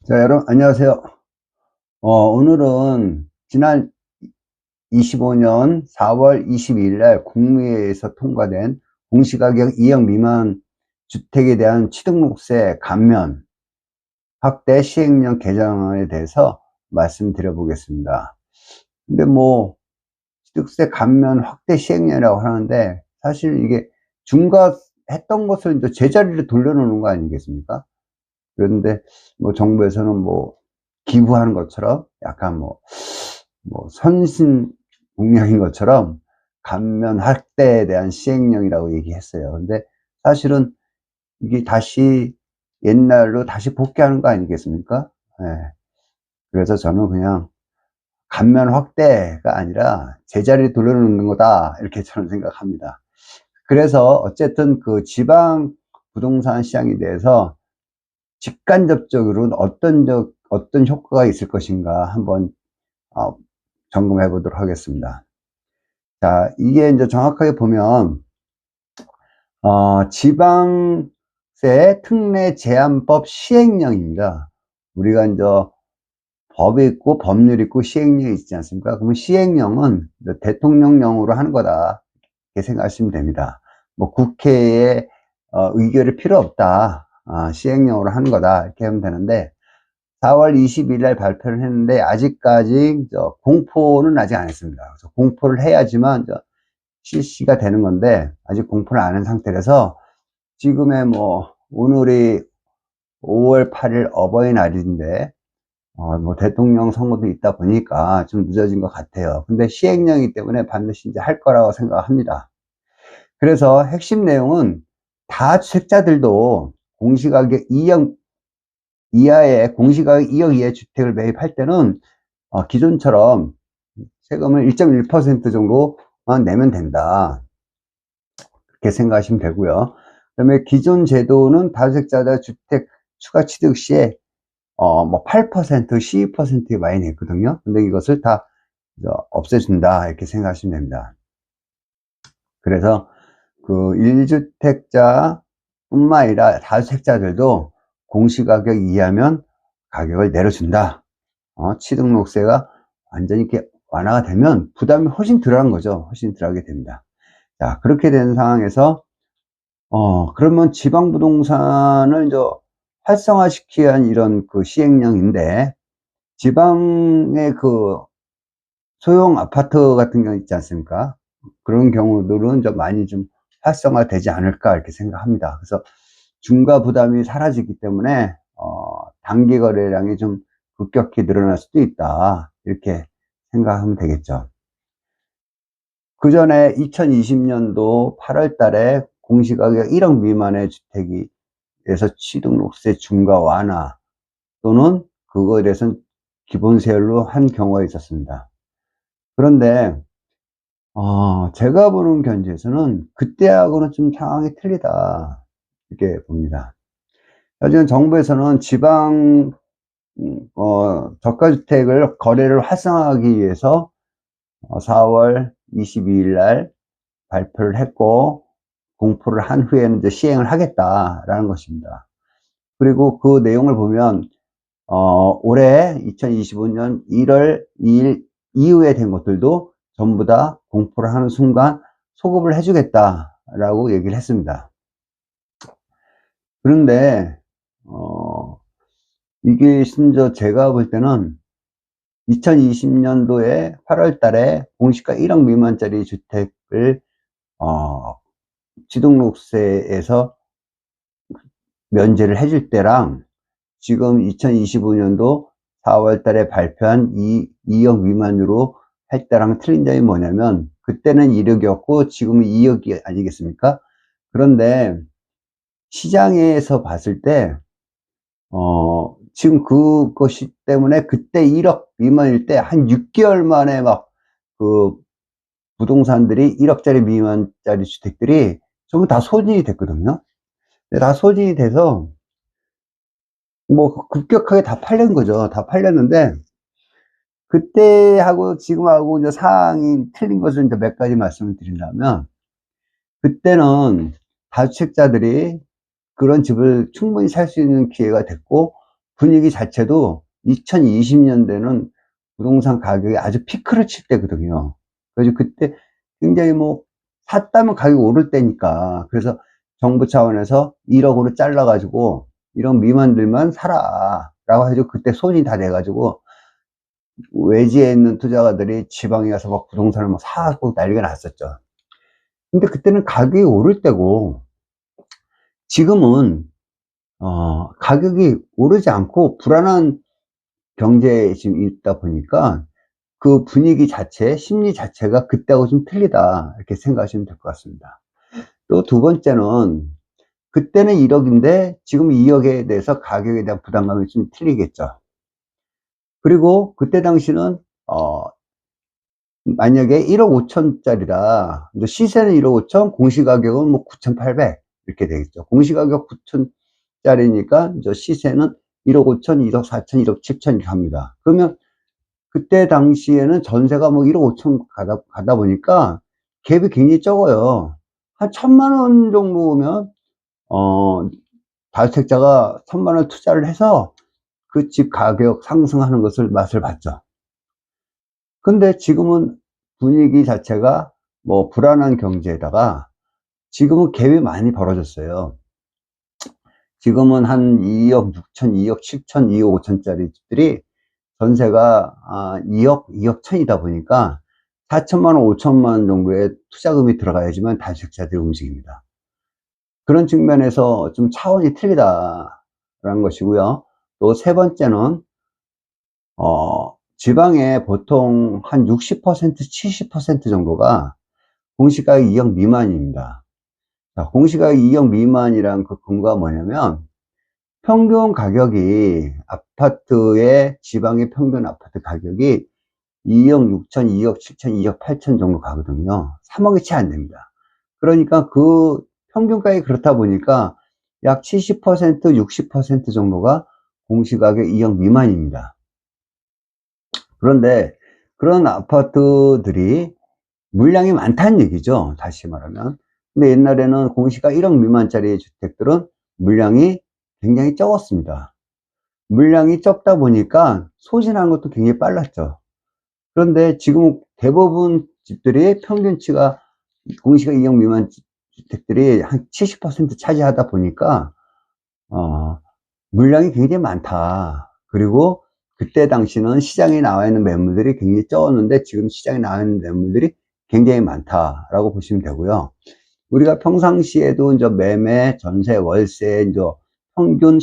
자, 여러분, 안녕하세요. 오늘은 지난 25년 4월 22일 날 국무회의에서 통과된 공시가격 2억 미만 주택에 대한 취등록세 감면 확대 시행령 개정안에 대해서 말씀드려 보겠습니다. 근데 뭐, 취득세 감면 확대 시행령이라고 하는데, 사실 이게 중과했던 것을 이제 제자리로 돌려놓는 거 아니겠습니까? 그런데 뭐 정부에서는 뭐 기부하는 것처럼 약간 뭐 선신 공약인 것처럼 감면 확대에 대한 시행령이라고 얘기했어요. 근데 사실은 이게 다시 옛날로 다시 복귀하는 거 아니겠습니까? 예. 그래서 저는 그냥 감면 확대가 아니라 제자리에 돌려놓는 거다, 이렇게 저는 생각합니다. 그래서 어쨌든 그 지방 부동산 시장에 대해서 직간접적으로는 어떤 효과가 있을 것인가 한번 점검해 보도록 하겠습니다. 자, 이게 이제 정확하게 보면 지방세 특례 제한법 시행령입니다. 우리가 이제 법이 있고 법률이 있고 시행령이 있지 않습니까? 그러면 시행령은 대통령령으로 하는 거다, 이렇게 생각하시면 됩니다. 뭐 국회의 의결이 필요 없다, 시행령으로 하는 거다, 이렇게 하면 되는데, 4월 20일 날 발표를 했는데 아직까지 공포는 아직 안 했습니다. 그래서 공포를 해야지만 실시가 되는 건데 아직 공포를 안 한 상태라서, 지금의 뭐 오늘이 5월 8일 어버이날인데 뭐 대통령 선거도 있다 보니까 좀 늦어진 것 같아요. 근데 시행령이기 때문에 반드시 이제 할 거라고 생각합니다. 그래서 핵심 내용은 다주택자들도 공시가격 2억 이하의 공시가격 2억 이하의 주택을 매입할 때는 기존처럼 세금을 1.1% 정도만 내면 된다, 그렇게 생각하시면 되고요. 그 다음에 기존 제도는 다주택자들 주택 추가 취득 시에 뭐 8%, 12% 많이 냈거든요. 근데 이것을 다 없애준다, 이렇게 생각하시면 됩니다. 그래서 그 1주택자 뿐만 아니라 다주택자들도 공시가격 이하면 가격을 내려준다. 취등록세가 완전히 이렇게 완화가 되면 부담이 훨씬 덜한 거죠. 훨씬 덜하게 됩니다. 자, 그렇게 된 상황에서 그러면 지방부동산을 이제 활성화시키기 위한 이런 그 시행령인데, 지방의 그 소형 아파트 같은 경우 있지 않습니까? 그런 경우들은 좀 많이 좀 활성화되지 않을까, 이렇게 생각합니다. 그래서 중과 부담이 사라지기 때문에 단기 거래량이 좀 급격히 늘어날 수도 있다, 이렇게 생각하면 되겠죠. 그 전에 2020년도 8월 달에 공시가격 1억 미만의 주택에서 취등록세 중과 완화 또는 그거에 대해서는 기본세율로 한 경우가 있었습니다. 그런데 제가 보는 견지에서는 그때하고는 좀 상황이 틀리다, 이렇게 봅니다. 지금 정부에서는 지방 저가주택을 거래를 활성화하기 위해서 4월 22일 날 발표를 했고, 공포를 한 후에는 이제 시행을 하겠다라는 것입니다. 그리고 그 내용을 보면 올해 2025년 1월 2일 이후에 된 것들도 전부 다 공포를 하는 순간 소급을 해주겠다라고 얘기를 했습니다. 그런데 이게 심지어 제가 볼 때는 2020년도에 8월 달에 공시가 1억 미만짜리 주택을 취등록세에서 면제를 해줄 때랑 지금 2025년도 4월 달에 발표한 2억 미만으로 할 때랑 틀린 점이 뭐냐면, 그때는 1억이었고 지금은 2억이 아니겠습니까? 그런데 시장에서 봤을 때 지금 그것이 때문에 그때 1억 미만일 때 한 6개월 만에 막 그 부동산들이 1억짜리 미만짜리 주택들이 전부 다 소진이 됐거든요. 다 소진이 돼서 뭐 급격하게 다 팔린 거죠. 다 팔렸는데, 그때하고 지금하고 이제 상황이 틀린 것을 이제 몇 가지 말씀을 드린다면, 그때는 다주택자들이 그런 집을 충분히 살 수 있는 기회가 됐고, 분위기 자체도 2020년대는 부동산 가격이 아주 피크를 칠 때거든요. 그래서 그때 굉장히 뭐 샀다면 가격이 오를 때니까, 그래서 정부 차원에서 1억으로 잘라 가지고 1억 미만들만 사라 라고 해가지고 그때 손이 다 돼 가지고 외지에 있는 투자가들이 지방에 가서 막 부동산을 막 사고 난리가 났었죠. 근데 그때는 가격이 오를 때고, 지금은 가격이 오르지 않고 불안한 경제에 지금 있다 보니까 그 분위기 자체, 심리 자체가 그때하고 좀 틀리다, 이렇게 생각하시면 될 것 같습니다. 또 두 번째는, 그때는 1억인데 지금 2억에 대해서 가격에 대한 부담감이 좀 틀리겠죠. 그리고 그때 당시는 만약에 1억 5천 짜리라, 이제 시세는 1억 5천, 공시가격은 뭐 9,800 이렇게 되겠죠. 공시가격 9천 짜리니까 이제 시세는 1억 5천, 1억 4천, 1억 7천 이렇게 합니다. 그러면 그때 당시에는 전세가 뭐 1억 5천 가다 보니까 갭이 굉장히 적어요. 한 1,000만 원 정도면 다주택자가 1,000만 원 투자를 해서 그 집 가격 상승하는 것을 맛을 봤죠. 근데 지금은 분위기 자체가 뭐 불안한 경제에다가 지금은 갭이 많이 벌어졌어요. 지금은 한 2억 6천, 2억 7천, 2억 5천 짜리 집들이 전세가 2억, 2억 천이다 보니까 4천만 원, 5천만 원 정도의 투자금이 들어가야지만 다주택자들이 움직입니다. 그런 측면에서 좀 차원이 틀리다라는 것이고요. 또 세 번째는 지방에 보통 한 60%, 70% 정도가 공시가격 2억 미만입니다. 자, 공시가격 2억 미만이란 그 근거가 뭐냐면, 평균 가격이, 아파트의 지방의 평균 아파트 가격이 2억 6천, 2억 7천, 2억 8천 정도 가거든요. 3억이 채 안 됩니다. 그러니까 그 평균 가격이 그렇다 보니까 약 70%, 60% 정도가 공시가격 2억 미만입니다. 그런데 그런 아파트들이 물량이 많다는 얘기죠, 다시 말하면. 근데 옛날에는 공시가 1억 미만짜리 주택들은 물량이 굉장히 적었습니다. 물량이 적다 보니까 소진하는 것도 굉장히 빨랐죠. 그런데 지금 대부분 집들이 평균치가, 공시가 2억 미만 주택들이 한 70% 차지하다 보니까 물량이 굉장히 많다. 그리고 그때 당시는 시장에 나와 있는 매물들이 굉장히 적었는데 지금 시장에 나와 있는 매물들이 굉장히 많다라고 보시면 되고요. 우리가 평상시에도 이제 매매, 전세, 월세, 이제 평균